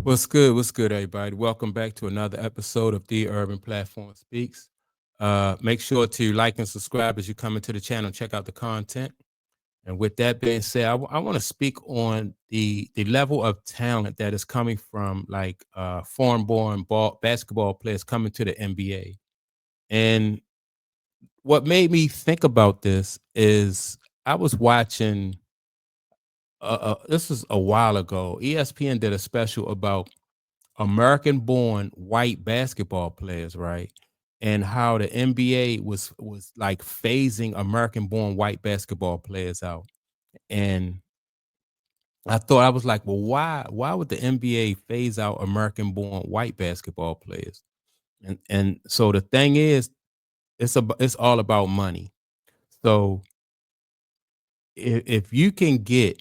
What's good? What's good, everybody? Welcome back to another episode of The Urban Platform Speaks. Make sure to like and subscribe as you come into the channel and check out the content. And with that being said, I want to speak on the level of talent that is coming from like foreign-born basketball players coming to the NBA. And what made me think about this is I was watching. This was a while ago. ESPN did a special about American-born white basketball players, right? And how the NBA was like phasing American-born white basketball players out. And I was like, well, why would the NBA phase out American-born white basketball players? And so the thing is, it's all about money. So if you can get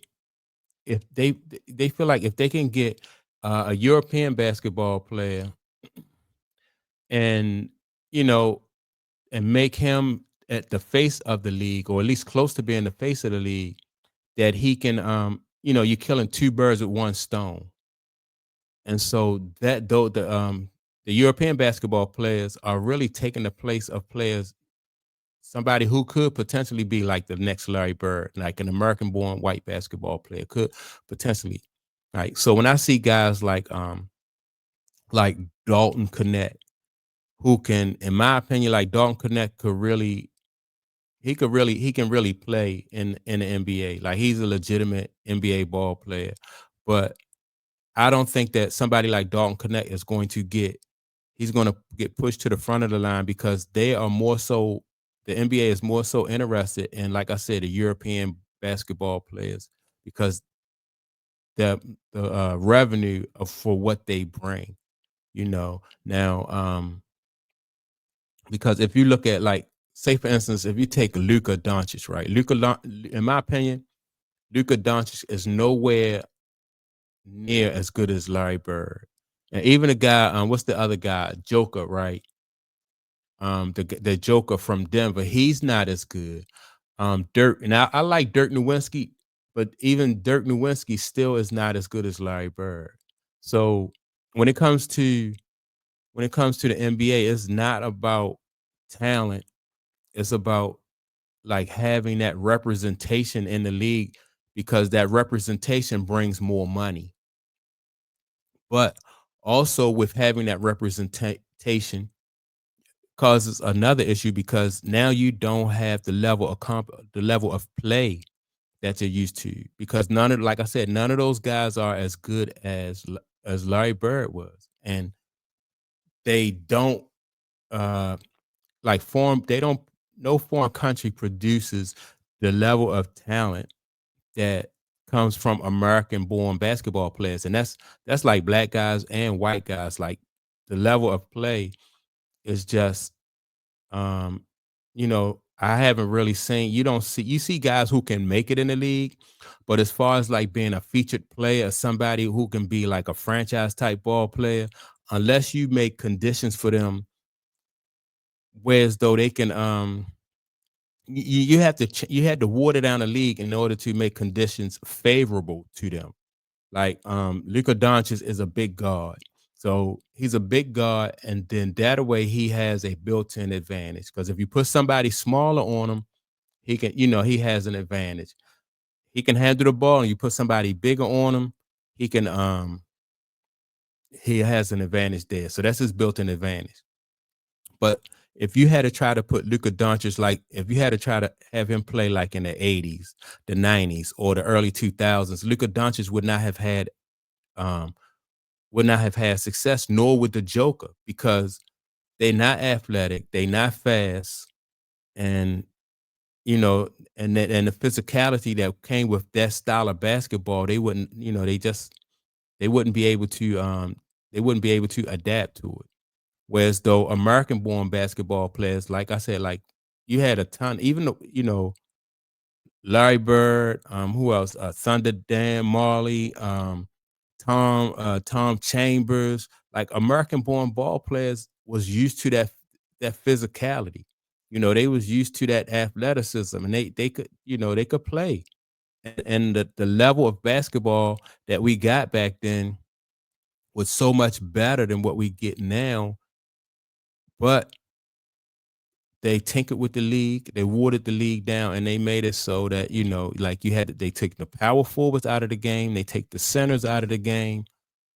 if they feel like if they can get a European basketball player and you know and make him at the face of the league, or at least close to being the face of the league, that he can, you're killing two birds with one stone. And so that though the European basketball players are really taking the place of players, somebody who could potentially be like the next Larry Bird, like an American-born white basketball player could potentially. Right. So when I see guys like Dalton Connect, who can, in my opinion, like Dalton Connect could really he can really play in the NBA. Like he's a legitimate NBA ball player. But I don't think that somebody like Dalton Connect is going to he's going to get pushed to the front of the line because they are more so the NBA is more so interested in, like I said, the European basketball players because the revenue for what they bring, Now, because if you look at, like, say for instance, if you take Luka Doncic, right? In my opinion, Luka Doncic is nowhere near as good as Larry Bird. And even the guy, what's the other guy? Joker, right? The Joker from Denver, he's not as good. Dirk, and I like Dirk Nowitzki, but even Dirk Nowitzki still is not as good as Larry Bird. So when it comes to the NBA, it's not about talent. It's about like having that representation in the league because that representation brings more money. But also with having that representation causes another issue because now you don't have the level of play that you're used to because like I said, none of those guys are as good as Larry Bird was, and they don't uh like form they don't no foreign country produces the level of talent that comes from American born basketball players. And that's like black guys and white guys. Like the level of play is just um, I haven't really seen you see guys who can make it in the league, but as far as like being a featured player, somebody who can be like a franchise type ball player, unless you make conditions for them whereas though they can you had to water down the league in order to make conditions favorable to them. Like Luka Doncic is a big guard. So he's a big guard, and then that way he has a built-in advantage. Because if you put somebody smaller on him, he can, he has an advantage. He can handle the ball, and you put somebody bigger on him, he can he has an advantage there. So that's his built-in advantage. But if you had to try to put Luka Doncic, like if you had to try to have him play like in the 80s, the 90s, or the early 2000s, Luka Doncic um would not have had success, nor would the Joker, because they're not athletic, they not fast, and and the physicality that came with that style of basketball, they wouldn't, they wouldn't be able to adapt to it. Whereas though American born basketball players, like I said, like you had a ton, even though, Larry Bird, who else? Thunder Dan Marley, Tom Chambers, like American born ball players was used to that physicality. They was used to that athleticism, and they could, they could play. And the level of basketball that we got back then was so much better than what we get now, but they tinkered with the league, they watered the league down, and they made it so that, like they take the power forwards out of the game, they take the centers out of the game,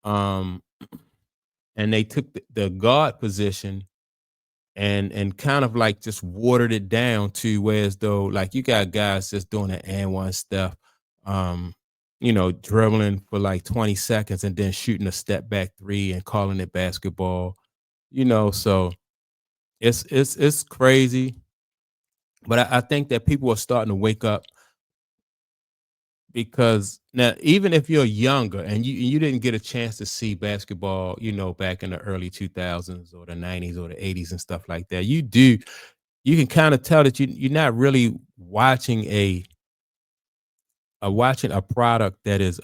um, and they took the guard position and kind of like just watered it down to where as though like you got guys just doing the and one stuff, um, dribbling for like 20 seconds and then shooting a step back three and calling it basketball, so it's crazy. But I think that people are starting to wake up because now, even if you're younger and you didn't get a chance to see basketball, back in the early 2000s or the 90s or the 80s and stuff like that, you can kind of tell that you're not really watching watching a product that is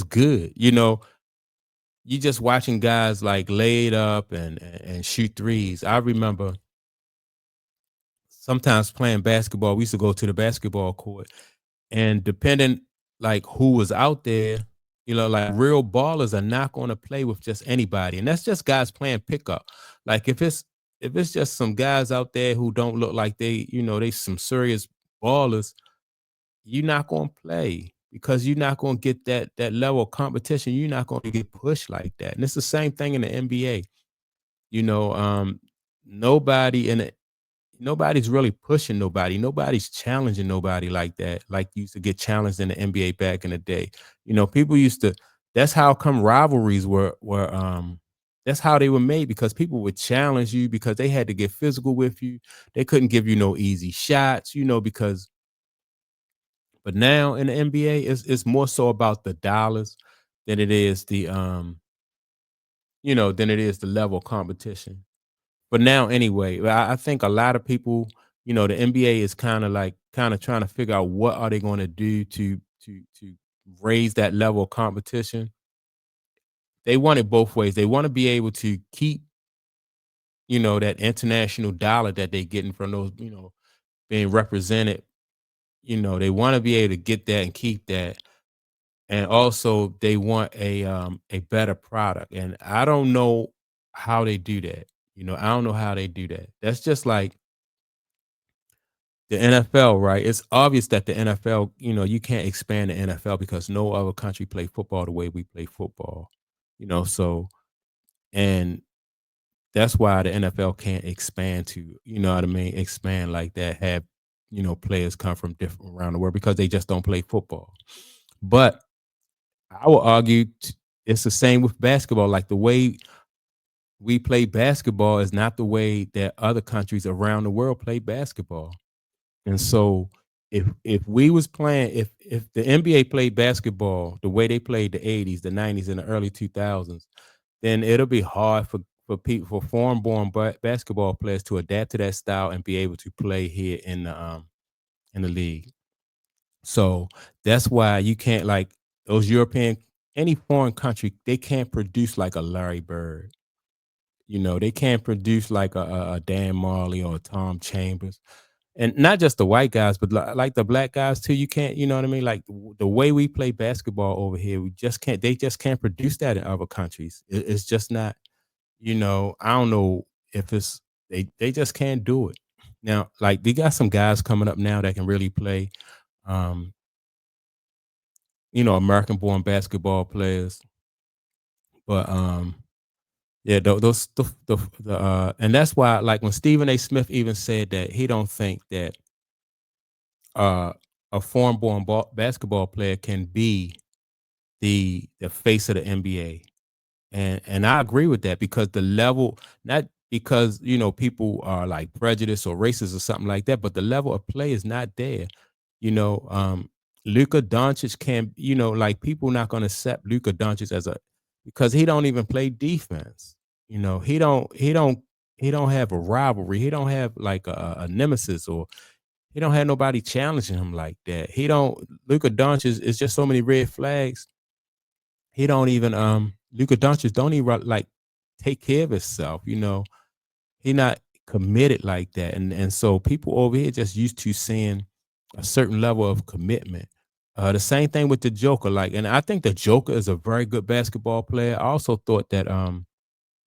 good. You just watching guys like lay it up and shoot threes. I remember sometimes playing basketball, we used to go to the basketball court, and depending like who was out there, like real ballers are not going to play with just anybody. And that's just guys playing pickup. Like if it's just some guys out there who don't look like they some serious ballers, you're not going to play because you're not going to get that level of competition. You're not going to get pushed like that. And it's the same thing in the NBA. You know, um, nobody in it nobody's really pushing nobody. Nobody's challenging nobody like that, like you used to get challenged in the NBA back in the day. People used to that's how come rivalries were that's how they were made because people would challenge you because they had to get physical with you. They couldn't give you no easy shots, because but now in the NBA it's more so about the dollars than it is the level of competition. But now anyway, I think a lot of people, the NBA is kind of trying to figure out what are they going to do to raise that level of competition. They want it both ways. They want to be able to keep, that international dollar that they're getting from those, being represented. They want to be able to get that and keep that. And also they want a better product. And I don't know how they do that. I don't know how they do that. That's just like the NFL, right? It's obvious that the NFL, you can't expand the NFL because no other country play football the way we play football. So and that's why the NFL can't expand to, what I mean, expand like that, have, players come from different around the world because they just don't play football. But I will argue it's the same with basketball. Like the way we play basketball is not the way that other countries around the world play basketball. And so if we was playing if the NBA played basketball the way they played the 80s, the 90s, and the early 2000s, then it'll be hard for foreign born basketball players to adapt to that style and be able to play here in the league. So that's why you can't like those European any foreign country, they can't produce like a Larry Bird. They can't produce like a Dan Marley or a Tom Chambers. And not just the white guys, but like the black guys too. You can't, you know what I mean? Like the way we play basketball over here, we just can't. They just can't produce that in other countries. It's just not. I don't know if it's they just can't do it. Now, like they got some guys coming up now that can really play. Um, American born basketball players, but yeah, those and that's why like when Stephen A. Smith even said that he don't think that uh, a foreign born basketball player can be the face of the NBA. And I agree with that because the level, not because people are like prejudiced or racist or something like that, but the level of play is not there. You know, um, Luka Doncic can, like people not going to accept Luka Doncic as a because he don't even play defense. He don't have a rivalry. He don't have like a nemesis or he don't have nobody challenging him like that. He don't Luka Doncic is just so many red flags. He don't even Luka Doncic don't even like take care of himself. He not committed like that, and so people over here just used to seeing a certain level of commitment. The same thing with the Joker, like, and I think the Joker is a very good basketball player. I also thought that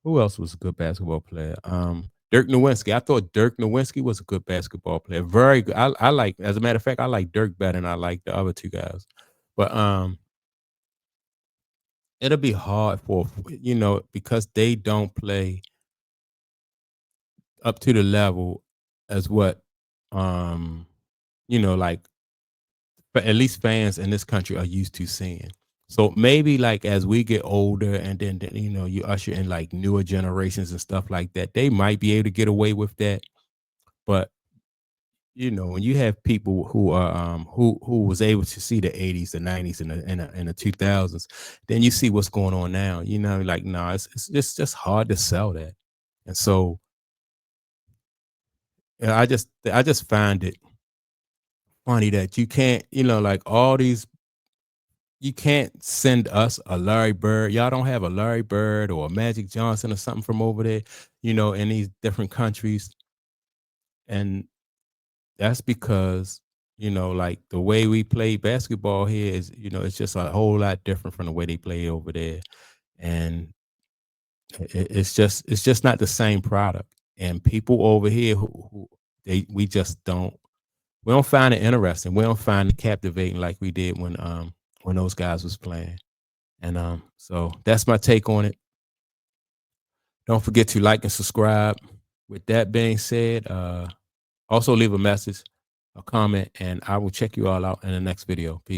who else was a good basketball player? Dirk Nowitzki. I thought Dirk Nowitzki was a good basketball player. Very good. I like, as a matter of fact, I like Dirk better than I like the other two guys. But it'll be hard for, because they don't play up to the level as what like, but at least fans in this country are used to seeing. So maybe like as we get older and then you usher in like newer generations and stuff like that, they might be able to get away with that. But when you have people who are who was able to see the 80s, the 90s, and the 2000s, then you see what's going on now. Like, no, it's just hard to sell that. And so I just find it funny that you can't, like all these, you can't send us a Larry Bird. Y'all don't have a Larry Bird or a Magic Johnson or something from over there, in these different countries. And that's because, like the way we play basketball here is, it's just a whole lot different from the way they play over there. And it's just not the same product. And people over here who we just don't, we don't find it interesting. We don't find it captivating like we did when those guys was playing. And so that's my take on it. Don't forget to like and subscribe. With that being said, also leave a message, a comment, and I will check you all out in the next video. Peace.